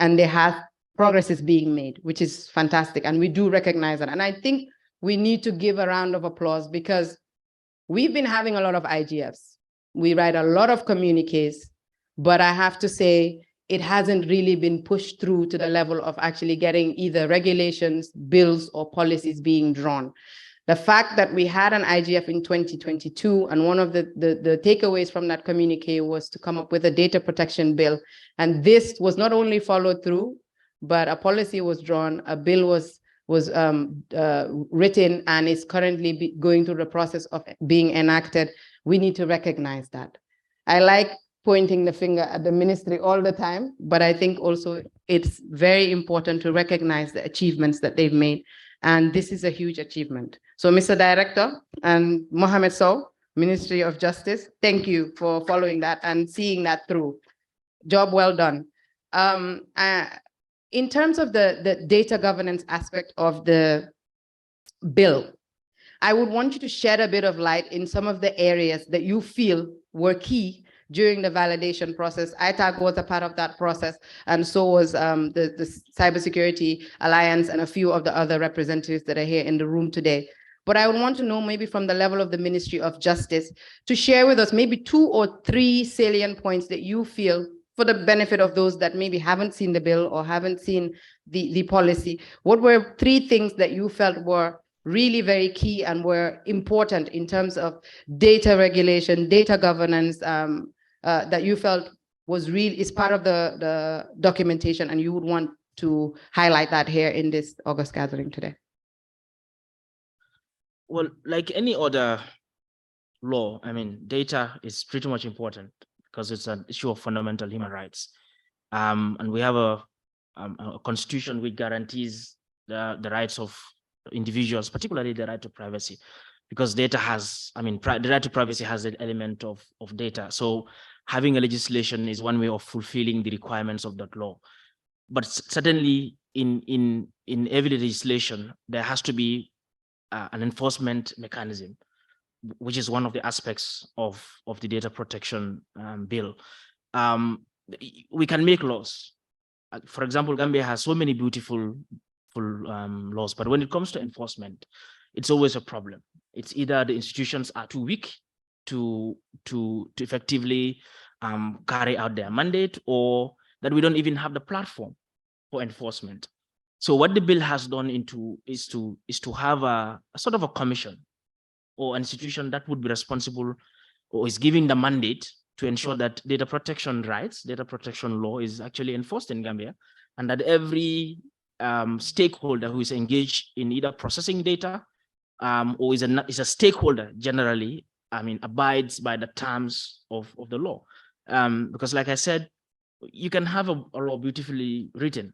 and progress is being made, which is fantastic. And we do recognize that. And I think we need to give a round of applause because we've been having a lot of IGFs. We write a lot of communiques, but I have to say it hasn't really been pushed through to the level of actually getting either regulations, bills, or policies being drawn. The fact that we had an IGF in 2022, and one of the takeaways from that communique was to come up with a data protection bill. And this was not only followed through, but a policy was drawn, a bill was written, and is currently going through the process of being enacted. We need to recognize that. I like pointing the finger at the ministry all the time, but I think also it's very important to recognize the achievements that they've made. And this is a huge achievement. So Mr. Director and Muhammed Sowe, Ministry of Justice, thank you for following that and seeing that through. Job well done. In terms of the data governance aspect of the bill, I would want you to shed a bit of light in some of the areas that you feel were key during the validation process. ITAG was a part of that process, and so was the Cybersecurity Alliance and a few of the other representatives that are here in the room today. But I would want to know, maybe from the level of the Ministry of Justice, to share with us maybe 2 or 3 salient points that you feel, for the benefit of those that maybe haven't seen the bill or haven't seen the policy. What were 3 things that you felt were really very key and were important in terms of data regulation, data governance, that you felt is part of the documentation, and you would want to highlight that here in this August gathering today? Well, like any other law, I mean, data is pretty much important because it's an issue of fundamental human rights. And we have a constitution which guarantees the rights of individuals, particularly the right to privacy, because data has, I mean, the right to privacy has an element of data. So having a legislation is one way of fulfilling the requirements of that law. But certainly in every legislation, there has to be an enforcement mechanism, which is one of the aspects of the data protection bill. We can make laws. For example, Gambia has so many beautiful laws, but when it comes to enforcement, it's always a problem. It's either the institutions are too weak to effectively carry out their mandate, or that we don't even have the platform for enforcement. So what the bill has done is to have a sort of a commission or institution that would be responsible or is giving the mandate to ensure that data protection rights, data protection law is actually enforced in Gambia, and that every stakeholder who is engaged in either processing data or is a stakeholder generally, I mean, abides by the terms of the law. Because like I said, you can have a law beautifully written,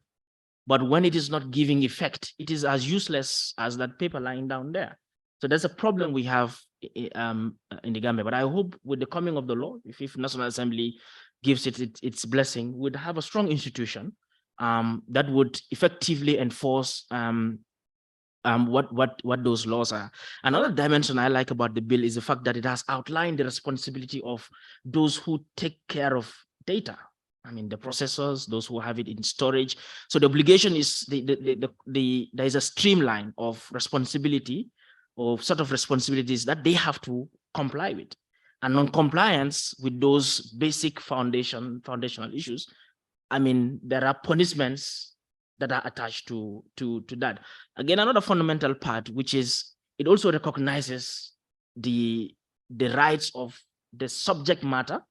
but when it is not giving effect, it is as useless as that paper lying down there. So there's a problem we have in the Gambia. But I hope with the coming of the law, if National Assembly gives it its blessing, we'd have a strong institution that would effectively enforce what those laws are. Another dimension I like about the bill is the fact that it has outlined the responsibility of those who take care of data. I mean, the processors, those who have it in storage. So the obligation is there is a streamline of responsibility, or sort of responsibilities that they have to comply with. And non-compliance with those basic foundational issues, I mean, there are punishments that are attached to that. Again, another fundamental part, which is it also recognizes the rights of the subject matter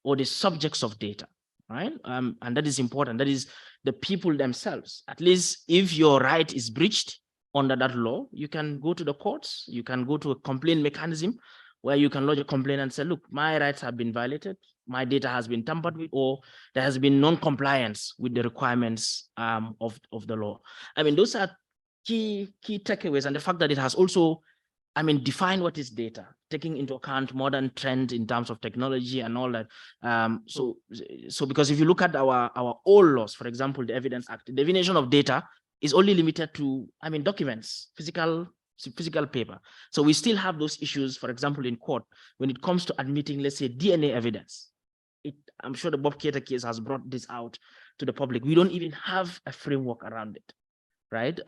or the subjects of data, right? And that is important. That is the people themselves. At least if your right is breached under that law, you can go to the courts, you can go to a complaint mechanism where you can lodge a complaint and say, look, my rights have been violated, my data has been tampered with, or there has been non-compliance with the requirements of the law. I mean, those are key takeaways, and the fact that it has also, I mean, defined what is data, taking into account modern trend in terms of technology and all that. So because if you look at our old laws, for example, the Evidence Act, the definition of data is only limited to, I mean, documents, physical paper. So we still have those issues, for example, in court, when it comes to admitting, let's say, DNA evidence. I'm sure the Bob Keita case has brought this out to the public. We don't even have a framework around it, right?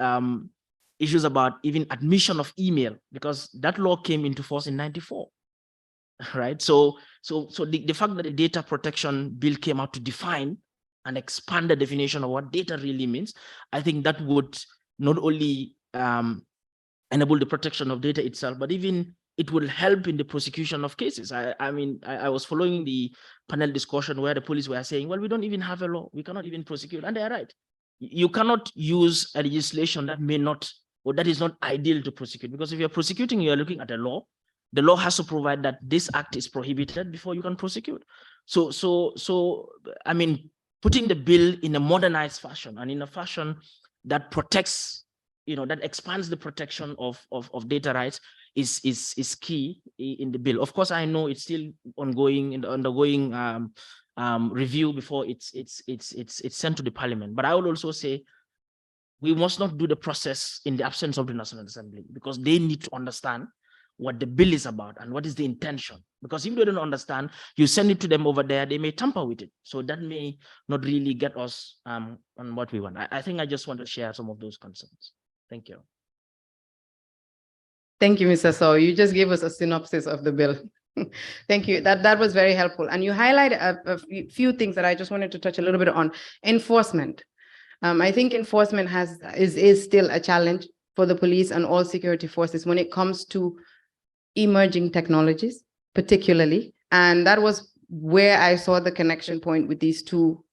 Issues about even admission of email, because that law came into force in 94, right? So the fact that the data protection bill came out to define and expand the definition of what data really means, I think that would not only enable the protection of data itself, but even it will help in the prosecution of cases. I mean, I was following the panel discussion where the police were saying, well, we don't even have a law. We cannot even prosecute. And they are right. You cannot use a legislation that may not, or that is not ideal to prosecute. Because if you're prosecuting, you're looking at a law. The law has to provide that this act is prohibited before you can prosecute. So I mean, putting the bill in a modernized fashion and in a fashion that protects, that expands the protection of data rights is key in the bill. Of course, I know it's still ongoing in the undergoing review before it's sent to the parliament. But I would also say we must not do the process in the absence of the National Assembly, because they need to understand what the bill is about and what is the intention. Because if they don't understand, you send it to them over there, they may tamper with it. So that may not really get us on what we want. I think I just want to share some of those concerns. Thank you. Thank you, Mr. Sowe. You just gave us a synopsis of the bill. Thank you. That was very helpful. And you highlighted a few things that I just wanted to touch a little bit on. Enforcement. I think enforcement is still a challenge for the police and all security forces when it comes to emerging technologies, particularly. And that was where I saw the connection point with these two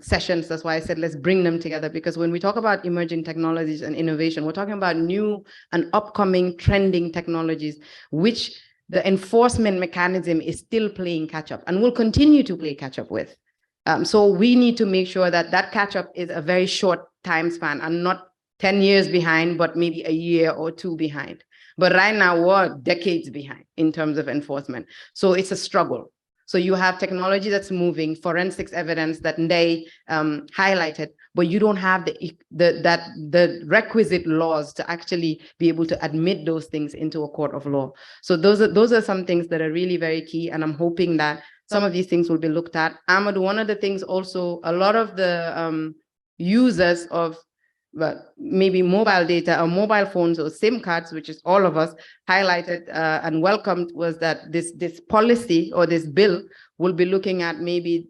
sessions. That's why I said, let's bring them together, because when we talk about emerging technologies and innovation, we're talking about new and upcoming trending technologies, which the enforcement mechanism is still playing catch up and will continue to play catch up with. So we need to make sure that that catch up is a very short time span and not 10 years behind, but maybe a year or two behind. But right now we're decades behind in terms of enforcement. So it's a struggle. So you have technology that's moving, forensics evidence that they highlighted, but you don't have the requisite laws to actually be able to admit those things into a court of law. So those are some things that are really very key, and I'm hoping that some of these things will be looked at. Amadou, one of the things also, a lot of the users of maybe mobile data or mobile phones or SIM cards, which is all of us, highlighted and welcomed, was that this policy or this bill will be looking at maybe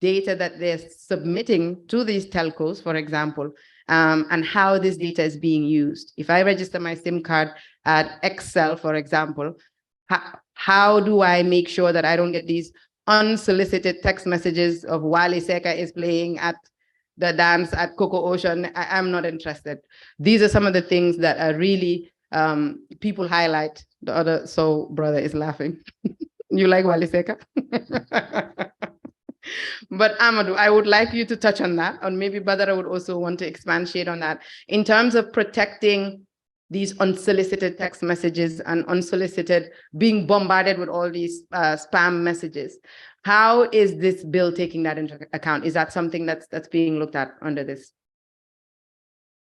data that they're submitting to these telcos, for example, and how this data is being used. If I register my SIM card at Excel, for example, how do I make sure that I don't get these unsolicited text messages of Wally Seka is playing at the dance at Coco Ocean? I'm not interested. These are some of the things that are really people highlight. The other Sowe brother is laughing. You like Wally Seka? But Amadou, I would like you to touch on that, and maybe Badara would also want to expand shade on that in terms of protecting these unsolicited text messages and unsolicited being bombarded with all these spam messages. How is this bill taking that into account? Is that something that's being looked at under this?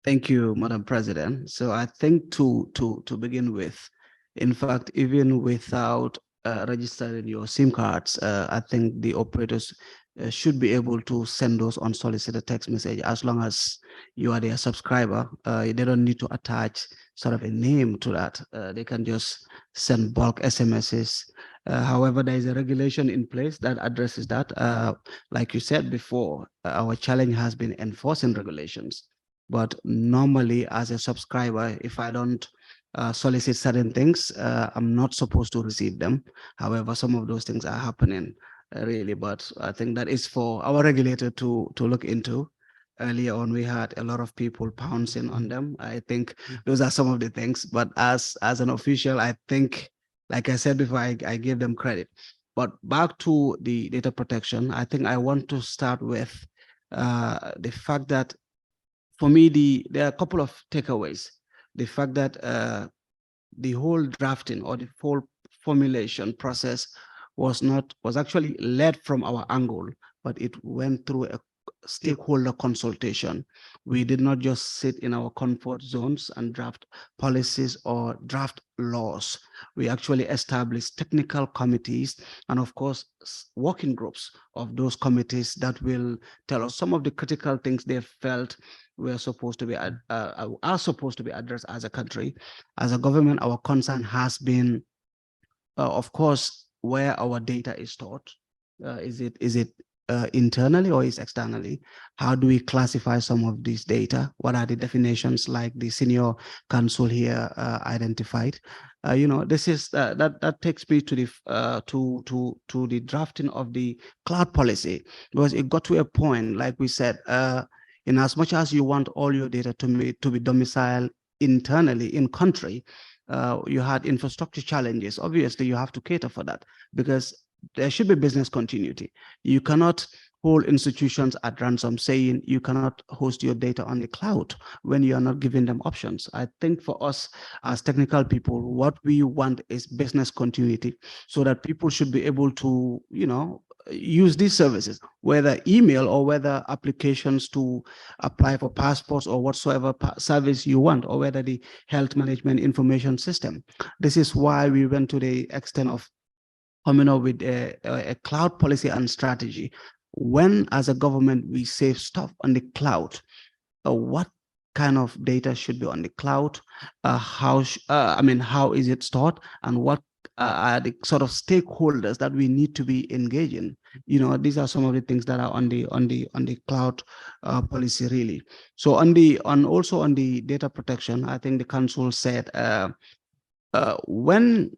Thank you, Madam President. So I think to begin with, in fact, even without registering your SIM cards, I think the operators should be able to send those unsolicited text messages as long as you are their subscriber. They don't need to attach sort of a name to that. They can just send bulk SMSs. However, there is a regulation in place that addresses that. Like you said before, our challenge has been enforcing regulations. But normally, as a subscriber, if I don't solicit certain things, I'm not supposed to receive them. However, some of those things are happening really, but I think that is for our regulator to look into. Earlier on, we had a lot of people pouncing on them. I think those are some of the things, but as an official, I think, like I said before, I give them credit. But back to the data protection, I think I want to start with the fact that for me, there are a couple of takeaways. The fact that the whole drafting or the whole formulation process was actually led from our angle, but it went through a stakeholder consultation. We did not just sit in our comfort zones and draft policies or draft laws. We actually established technical committees and, of course, working groups of those committees that will tell us some of the critical things they felt are supposed to be addressed as a country. As a government, our concern has been, of course, where our data is stored. Is it internally or is externally? How do we classify some of these data? What are the definitions like the senior counsel here identified? This is that takes me to the to the drafting of the cloud policy, because it got to a point, like we said, in as much as you want all your data to be domiciled internally in country, you had infrastructure challenges. Obviously, you have to cater for that because there should be business continuity. You cannot hold institutions at ransom saying you cannot host your data on the cloud when you are not giving them options. I think for us as technical people, what we want is business continuity so that people should be able to, use these services, whether email or whether applications to apply for passports or whatsoever service you want, or whether the health management information system. This is why we went to the extent of coming up with a cloud policy and strategy. When, as a government, we save stuff on the cloud, what kind of data should be on the cloud? How is it stored, and what are the sort of stakeholders that we need to be engaging? These are some of the things that are on the cloud policy, really. So also on the data protection, I think the council said when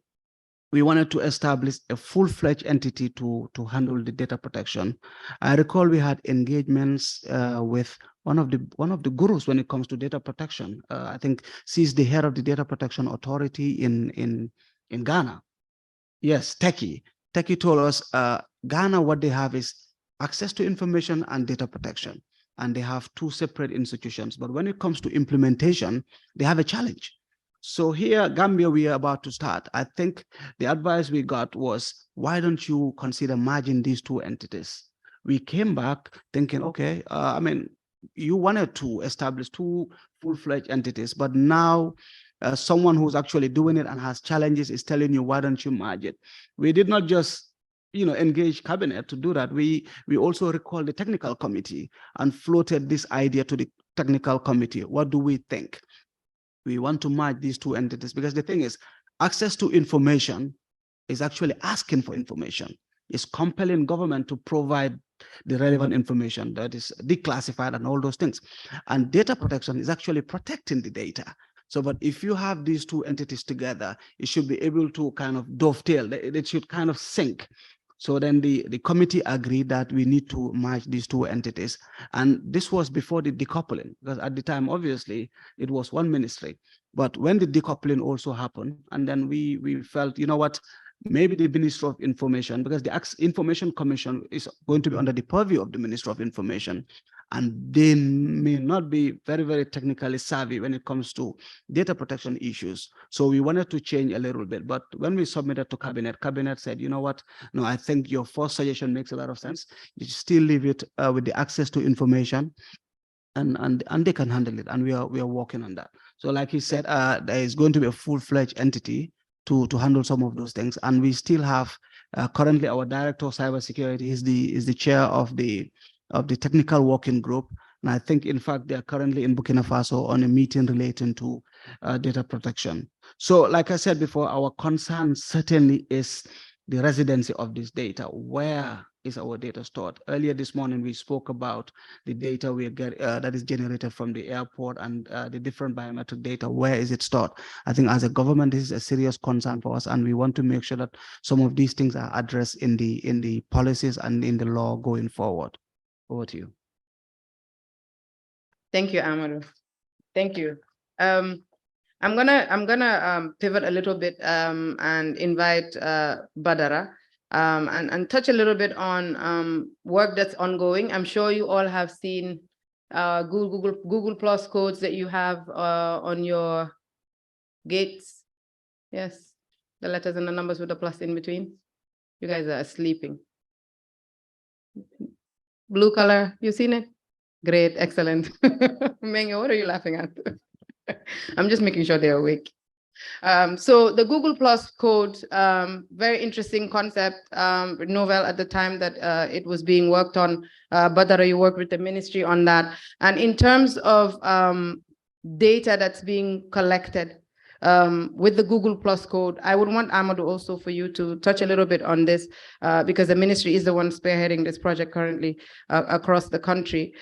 we wanted to establish a full-fledged entity to handle the data protection. I recall we had engagements with one of the gurus when it comes to data protection. I think she's the head of the Data Protection Authority in Ghana. Yes, Techie. Techie told us Ghana, what they have is access to information and data protection, and they have two separate institutions. But when it comes to implementation, they have a challenge. So here, Gambia, we are about to start. I think the advice we got was, why don't you consider merging these two entities? We came back thinking, okay, you wanted to establish two full-fledged entities, but now someone who's actually doing it and has challenges is telling you, why don't you merge it? We did not just engage cabinet to do that. We also recalled the technical committee and floated this idea to the technical committee. What do we think? We want to merge these two entities because the thing is, access to information is actually asking for information. It's compelling government to provide the relevant information that is declassified and all those things. And data protection is actually protecting the data. So, but if you have these two entities together, it should be able to kind of dovetail, it should kind of sync. So then the committee agreed that we need to merge these two entities. And this was before the decoupling, because at the time, obviously, it was one ministry. But when the decoupling also happened, and then we felt, you know what, maybe the Ministry of Information, because the Information Commission is going to be under the purview of the Ministry of Information, and they may not be very, very technically savvy when it comes to data protection issues. So we wanted to change a little bit. But when we submitted to Cabinet said, you know what, no, I think your first suggestion makes a lot of sense. You still leave it with the access to information, and they can handle it. And we are working on that. So like he said, there is going to be a full-fledged entity to handle some of those things. And we still have currently our director of cybersecurity is the chair of the technical working group. And I think, in fact, they are currently in Burkina Faso on a meeting relating to data protection. So like I said before, our concern certainly is the residency of this data. Where is our data stored? Earlier this morning, we spoke about the data we get that is generated from the airport and the different biometric data. Where is it stored? I think as a government, this is a serious concern for us, and we want to make sure that some of these things are addressed in the policies and in the law going forward. Over to you. Thank you, Amadou. Thank you. I'm gonna pivot a little bit and invite Badara and touch a little bit on work that's ongoing. I'm sure you all have seen Google Plus codes that you have on your gates. Yes, the letters and the numbers with the plus in between. You guys are sleeping. Blue color, you seen it? Great, excellent. Mengo, what are you laughing at? I'm just making sure they're awake. So the Google Plus code, very interesting concept, novel at the time that it was being worked on. Badara, you worked with the ministry on that. And in terms of data that's being collected with the Google Plus code, I would want Amadou also for you to touch a little bit on this because the ministry is the one spearheading this project currently across the country.